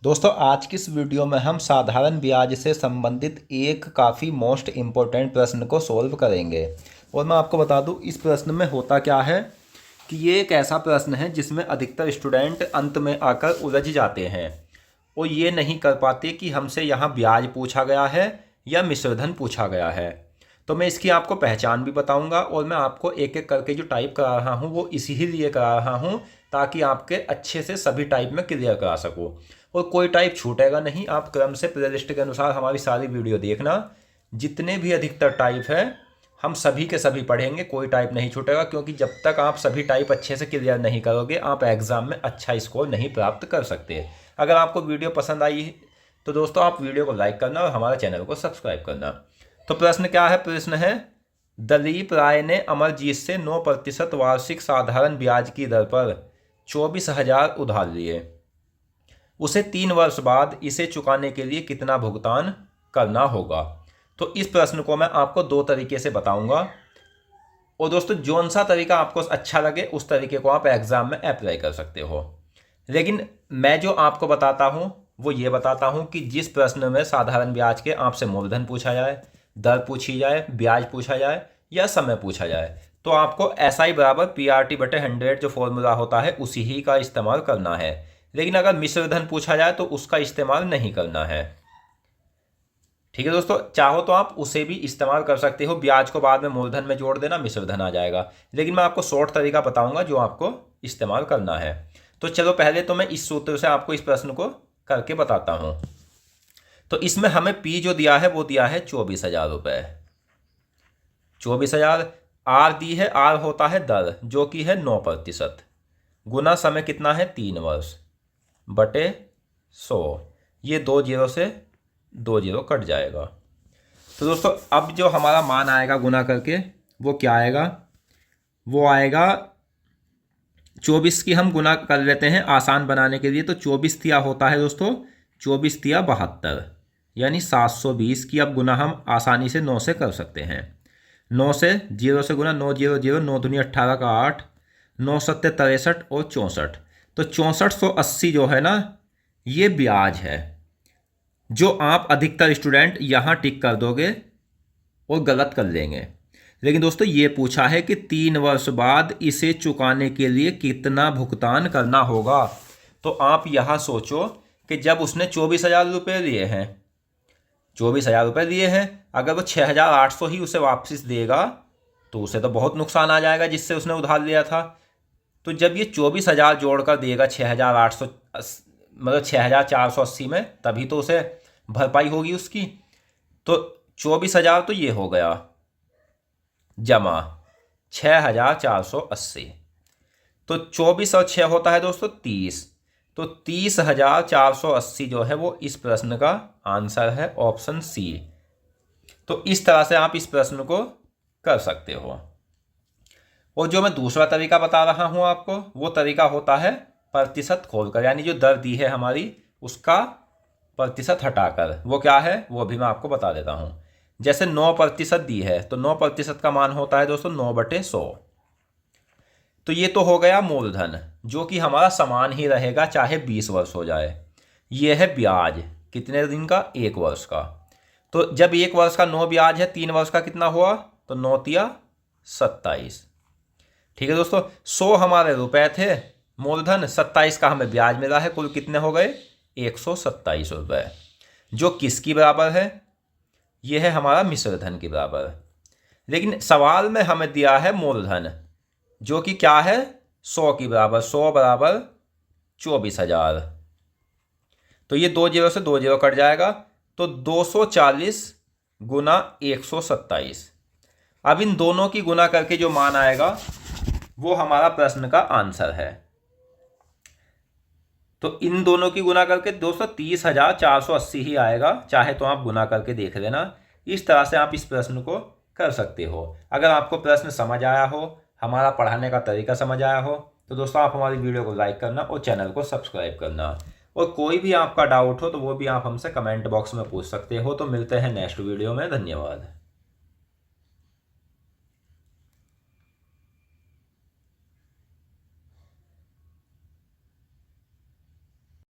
दोस्तों आज की इस वीडियो में हम साधारण ब्याज से संबंधित एक काफ़ी मोस्ट इम्पोर्टेंट प्रश्न को सोल्व करेंगे। और मैं आपको बता दूं इस प्रश्न में होता क्या है कि ये एक ऐसा प्रश्न है जिसमें अधिकतर स्टूडेंट अंत में आकर उलझ जाते हैं और ये नहीं कर पाते कि हमसे यहाँ ब्याज पूछा गया है या मिश्रधन पूछा गया है। तो मैं इसकी आपको पहचान भी बताऊंगा और मैं आपको एक एक करके जो टाइप करा रहा हूँ वो इसी ही लिए करा रहा हूँ ताकि आपके अच्छे से सभी टाइप में क्लियर करा सकूँ और कोई टाइप छूटेगा नहीं। आप क्रम से प्लेलिस्ट के अनुसार हमारी सारी वीडियो देखना, जितने भी अधिकतर टाइप है हम सभी के सभी पढ़ेंगे, कोई टाइप नहीं छूटेगा, क्योंकि जब तक आप सभी टाइप अच्छे से क्लियर नहीं करोगे आप एग्ज़ाम में अच्छा स्कोर नहीं प्राप्त कर सकते। अगर आपको वीडियो पसंद आई तो दोस्तों आप वीडियो को लाइक करना और हमारे चैनल को सब्सक्राइब करना। तो प्रश्न क्या है? प्रश्न है, दलीप राय ने अमरजीत से 9% वार्षिक साधारण ब्याज की दर पर 24,000 उधार लिए। उसे 3 वर्ष बाद इसे चुकाने के लिए कितना भुगतान करना होगा। तो इस प्रश्न को मैं आपको दो तरीके से बताऊंगा और दोस्तों जौन सा तरीका आपको अच्छा लगे उस तरीके को आप एग्जाम में अप्लाई कर सकते हो। लेकिन मैं जो आपको बताता हूं वो ये बताता हूं कि जिस प्रश्न में साधारण ब्याज के आपसे मूलधन पूछा जाए, दर पूछी जाए, ब्याज पूछा जाए या समय पूछा जाए तो आपको SI बराबर PRT/100 जो फॉर्मूला होता है उसी ही का इस्तेमाल करना है। लेकिन अगर मिश्रधन पूछा जाए तो उसका इस्तेमाल नहीं करना है। ठीक है दोस्तों, चाहो तो आप उसे भी इस्तेमाल कर सकते हो, ब्याज को बाद में मूलधन में जोड़ देना, मिश्रधन आ जाएगा। लेकिन मैं आपको शॉर्ट तरीका बताऊंगा जो आपको इस्तेमाल करना है। तो चलो पहले तो मैं इस सूत्र से आपको इस प्रश्न को करके बताता हूं। तो इसमें हमें P जो दिया है वो दिया है 24,000 रुपये। 24,000 R दी है, R होता है दर जो कि है 9%, गुना समय कितना है 3 वर्ष बटे 100। ये 2 जीरो से 2 जीरो कट जाएगा। तो दोस्तों अब जो हमारा मान आएगा गुना करके वो क्या आएगा? वो आएगा 24 की हम गुना कर लेते हैं आसान बनाने के लिए। तो 24 तिया होता है दोस्तों 24 तिया 72, यानी 720 की अब गुना हम आसानी से 9 से कर सकते हैं। 9 से 0 से गुना 9 0 0, 9 दूनी 18 का 8, 9 सत्ते 63 और 64। तो 6480 जो है ना ये ब्याज है जो आप अधिकतर स्टूडेंट यहाँ टिक कर दोगे और गलत कर लेंगे। लेकिन दोस्तों ये पूछा है कि 3 वर्ष बाद इसे चुकाने के लिए कितना भुगतान करना होगा। तो आप यहाँ सोचो कि जब उसने 24,000 रुपये लिए हैं, 24,000 रुपये लिए हैं, अगर वो 6,800 ही उसे वापस देगा तो उसे तो बहुत नुकसान आ जाएगा जिससे उसने उधार लिया था। तो जब ये 24,000 जोड़कर देगा 6,800 मतलब 6,480 में, तभी तो उसे भरपाई होगी उसकी। तो 24,000 तो ये हो गया जमा 6,480। तो 24 और 6 होता है दोस्तों 30। तो 30,480 जो है वो इस प्रश्न का आंसर है, ऑप्शन सी। तो इस तरह से आप इस प्रश्न को कर सकते हो। और जो मैं दूसरा तरीका बता रहा हूं आपको वो तरीका होता है प्रतिशत खोलकर, यानी जो दर दी है हमारी उसका प्रतिशत हटाकर। वो क्या है वो भी मैं आपको बता देता हूं। जैसे 9% दी है तो 9% का मान होता है दोस्तों 9/100। तो ये तो हो गया मूलधन जो कि हमारा समान ही रहेगा चाहे 20 वर्ष हो जाए। ये है ब्याज कितने दिन का? 1 वर्ष का। तो जब 1 वर्ष का 9 ब्याज है, 3 वर्ष का कितना हुआ? तो 9 तिया 27। ठीक है दोस्तों, 100 हमारे रुपए थे मूलधन, 27 का हमें ब्याज मिला है, कुल कितने हो गए? 127 रुपये, जो किसकी बराबर है? यह है हमारा मिश्रधन के बराबर। लेकिन सवाल में हमें दिया है मूलधन जो कि क्या है? 100 की बराबर। 100 बराबर 24,000। तो ये 2 जीरो से 2 जीरो कट जाएगा। तो 240 गुना 127। अब इन दोनों की गुना करके जो मान आएगा वो हमारा प्रश्न का आंसर है। तो इन दोनों की गुना करके दोस्तों 30,480 ही आएगा, चाहे तो आप गुना करके देख लेना। इस तरह से आप इस प्रश्न को कर सकते हो। अगर आपको प्रश्न समझ आया हो, हमारा पढ़ाने का तरीका समझ आया हो तो दोस्तों आप हमारी वीडियो को लाइक करना और चैनल को सब्सक्राइब करना। और कोई भी आपका डाउट हो तो वो भी आप हमसे कमेंट बॉक्स में पूछ सकते हो। तो मिलते हैं नेक्स्ट वीडियो में। धन्यवाद।